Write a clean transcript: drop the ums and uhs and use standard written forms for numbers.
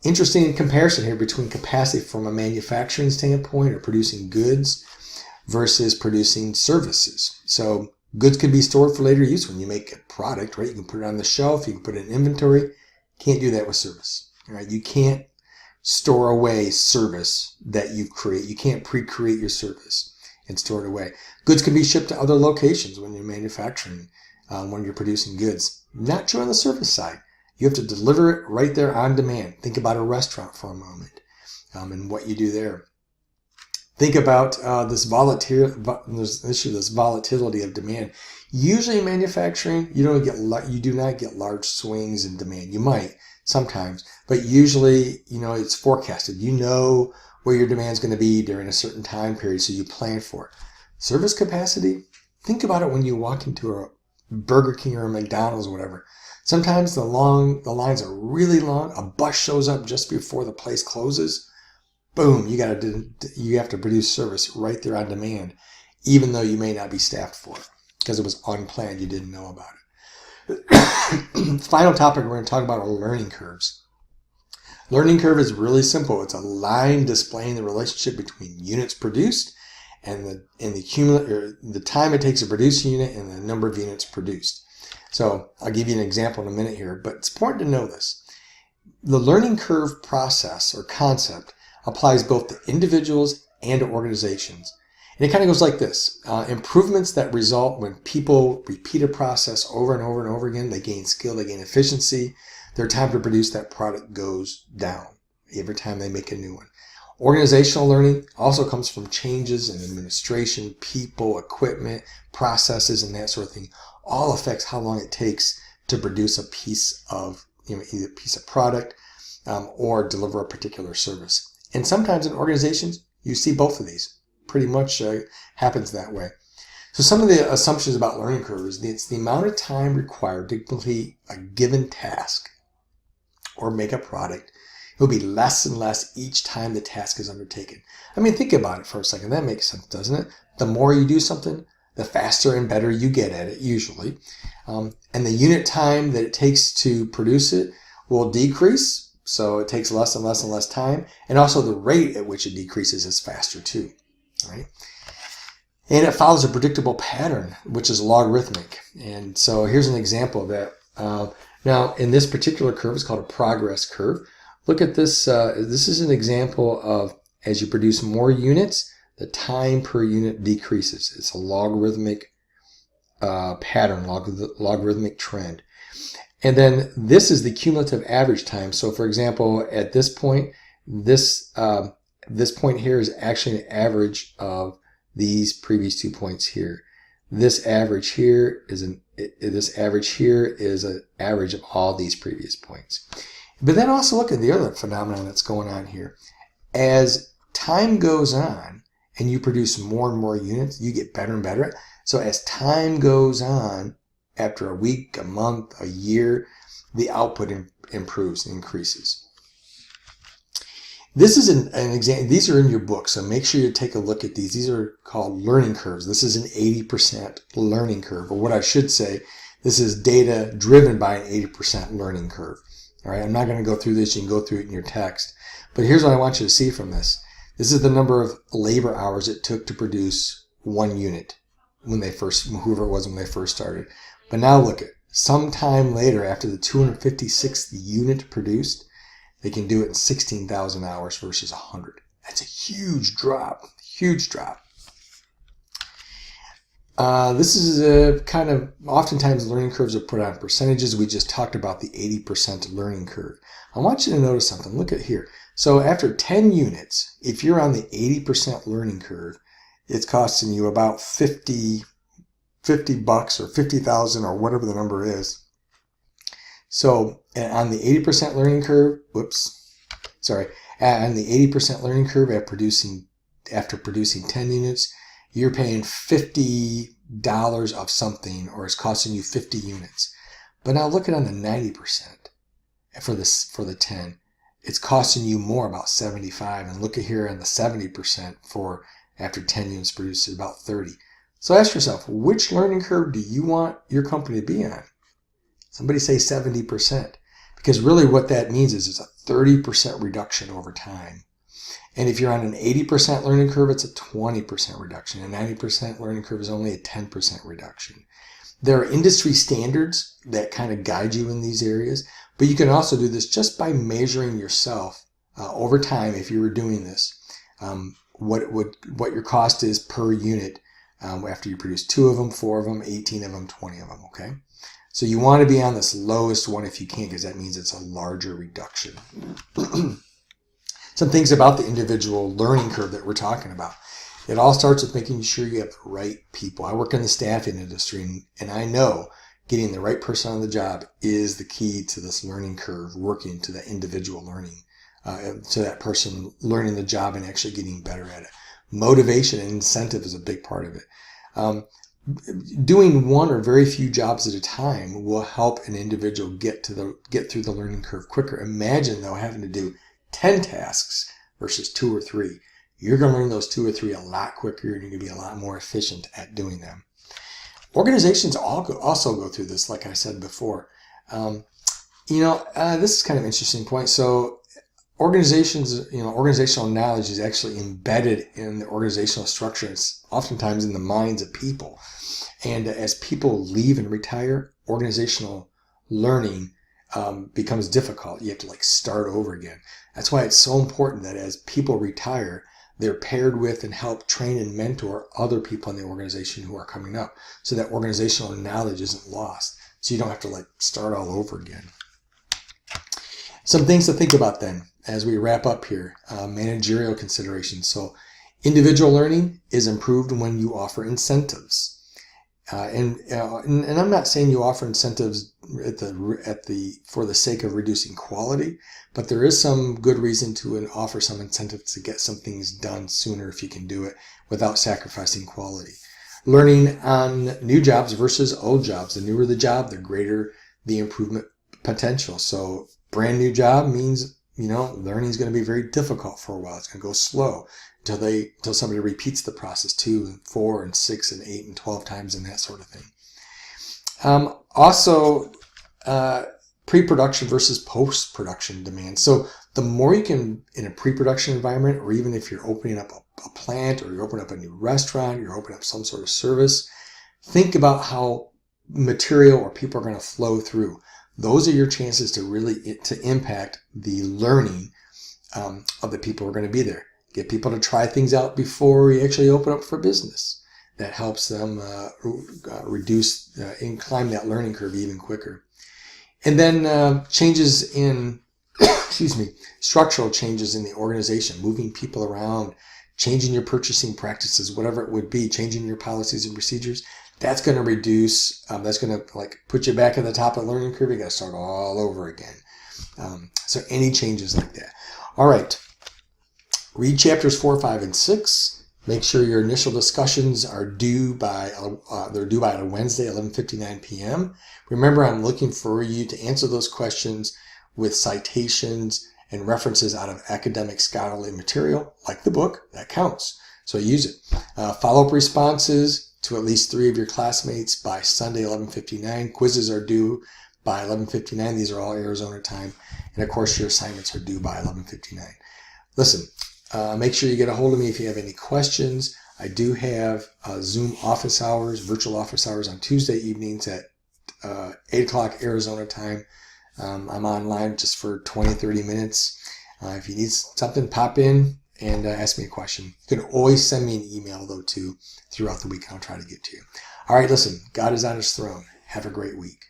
Interesting comparison here between capacity from a manufacturing standpoint or producing goods versus producing services. So goods can be stored for later use when you make a product, right? You can put it on the shelf, you can put it in inventory. Can't do that with service, right? You can't store away service that you create. You can't pre-create your service and store it away. Goods can be shipped to other locations when you're manufacturing, when you're producing goods. Not true on the service side. You have to deliver it right there on demand. Think about a restaurant for a moment and what you do there. Think about this volatility of demand. Usually in manufacturing, you do not get large swings in demand. You might sometimes, but usually, it's forecasted. You know where your demand is going to be during a certain time period, so you plan for it. Service capacity, think about it when you walk into a Burger King or a McDonald's or whatever. Sometimes the lines are really long. A bus shows up just before the place closes. Boom, you have to produce service right there on demand, even though you may not be staffed for it because it was unplanned. You didn't know about it. Final topic we're going to talk about are learning curves. Learning curve is really simple. It's a line displaying the relationship between units produced and the time it takes to produce a unit and the number of units produced. So I'll give you an example in a minute here, but it's important to know this. The learning curve process or concept applies both to individuals and to organizations. And it kind of goes like this. Improvements that result when people repeat a process over and over and over again, they gain skill, they gain efficiency, their time to produce that product goes down every time they make a new one. Organizational learning also comes from changes in administration, people, equipment, processes, and that sort of thing. All affects how long it takes to produce a piece of, either a piece of product or deliver a particular service. And sometimes in organizations, you see both of these. Pretty much happens that way. So some of the assumptions about learning curve is it's the amount of time required to complete a given task or make a product. It will be less and less each time the task is undertaken. I mean, think about it for a second. That makes sense, doesn't it? The more you do something, the faster and better you get at it, usually. And the unit time that it takes to produce it will decrease. So it takes less and less and less time. And also the rate at which it decreases is faster too. Right? And it follows a predictable pattern, which is logarithmic. And so here's an example of that. Now, in this particular curve, it's called a progress curve. Look at this. This is an example of as you produce more units, the time per unit decreases. It's a logarithmic pattern, logarithmic trend. And then this is the cumulative average time. So, for example, at this point, this point here is actually an average of these previous 2 points here. This average here is an average of all these previous points. But then also look at the other phenomenon that's going on here. As time goes on and you produce more and more units, you get better and better. So as time goes on, after a week, a month, a year, the output improves and increases. This is an example. These are in your book, so make sure you take a look at these. These are called learning curves. This is an 80% learning curve, or what I should say, this is data driven by an 80% learning curve. All right, I'm not going to go through this. You can go through it in your text. But here's what I want you to see from this. This is the number of labor hours it took to produce one unit when they first, whoever it was when they first started. But now look at, sometime later, after the 256th unit produced, they can do it in 16,000 hours versus 100. That's a huge drop, huge drop. This is a kind of, oftentimes learning curves are put on percentages. We just talked about the 80% learning curve. I want you to notice something. Look at here. So after 10 units, if you're on the 80% learning curve, it's costing you about $50 bucks or 50,000 or whatever the number is. So on the 80% learning curve, on the 80% learning curve after producing 10 units, you're paying $50 of something, or it's costing you 50 units. But now look at on the 90% for the 10, it's costing you more, about 75. And look at here on the 70% for after 10 units produced, about 30. So ask yourself, which learning curve do you want your company to be on? Somebody say 70%. Because really what that means is it's a 30% reduction over time. And if you're on an 80% learning curve, it's a 20% reduction. A 90% learning curve is only a 10% reduction. There are industry standards that kind of guide you in these areas, but you can also do this just by measuring yourself over time. If you were doing this, what your cost is per unit after you produce 2 of them, 4 of them, 18 of them, 20 of them, okay? So you want to be on this lowest one if you can, because that means it's a larger reduction. Some things about the individual learning curve that we're talking about. It all starts with making sure you have the right people. I work in the staffing industry, and I know getting the right person on the job is the key to this learning curve, working to that individual learning, to that person learning the job and actually getting better at it. Motivation and incentive is a big part of it. Doing one or very few jobs at a time will help an individual get through the learning curve quicker. Imagine, though, having to do 10 tasks versus 2 or 3. You're going to learn those 2 or 3 a lot quicker, and you're going to be a lot more efficient at doing them. Organizations also go through this, like I said before. This is kind of an interesting point. So organizations, organizational knowledge is actually embedded in the organizational structure. It's oftentimes in the minds of people. And as people leave and retire, organizational learning becomes difficult. You have to start over again. That's why it's so important that as people retire, they're paired with and help train and mentor other people in the organization who are coming up, so that organizational knowledge isn't lost. So you don't have to start all over again. Some things to think about then as we wrap up here. Managerial considerations. So individual learning is improved when you offer incentives. And I'm not saying you offer incentives for the sake of reducing quality, but there is some good reason to offer some incentives to get some things done sooner if you can do it without sacrificing quality. Learning on new jobs versus old jobs. The newer the job, the greater the improvement potential. So brand new job means, learning is going to be very difficult for a while. It's going to go slow until somebody repeats the process 2 and 4 and 6 and 8 and 12 times and that sort of thing. Also, pre-production versus post-production demand. So the more you can, in a pre-production environment, or even if you're opening up a plant, or you're opening up a new restaurant, you're opening up some sort of service, think about how material or people are going to flow through. Those are your chances to impact the learning of the people who are going to be there. Get people to try things out before you actually open up for business. That helps them reduce and climb that learning curve even quicker. And then changes in, structural changes in the organization, moving people around, changing your purchasing practices, whatever it would be, changing your policies and procedures. That's going to reduce, that's going to put you back at the top of the learning curve. You got to start all over again. So any changes like that. All right. Read chapters 4, 5, and 6. Make sure your initial discussions are due by Wednesday, 11:59 p.m. Remember, I'm looking for you to answer those questions with citations and references out of academic scholarly material, like the book. That counts. So use it. Follow-up responses to at least 3 of your classmates by Sunday, 11:59. Quizzes are due by 11:59. These are all Arizona time. And of course, your assignments are due by 11:59. Listen, make sure you get a hold of me if you have any questions. I do have Zoom office hours, virtual office hours on Tuesday evenings at 8 o'clock Arizona time. I'm online just for 20, 30 minutes. If you need something, pop in and ask me a question. You can always send me an email, though, too, throughout the week, and I'll try to get to you. All right, listen, God is on his throne. Have a great week.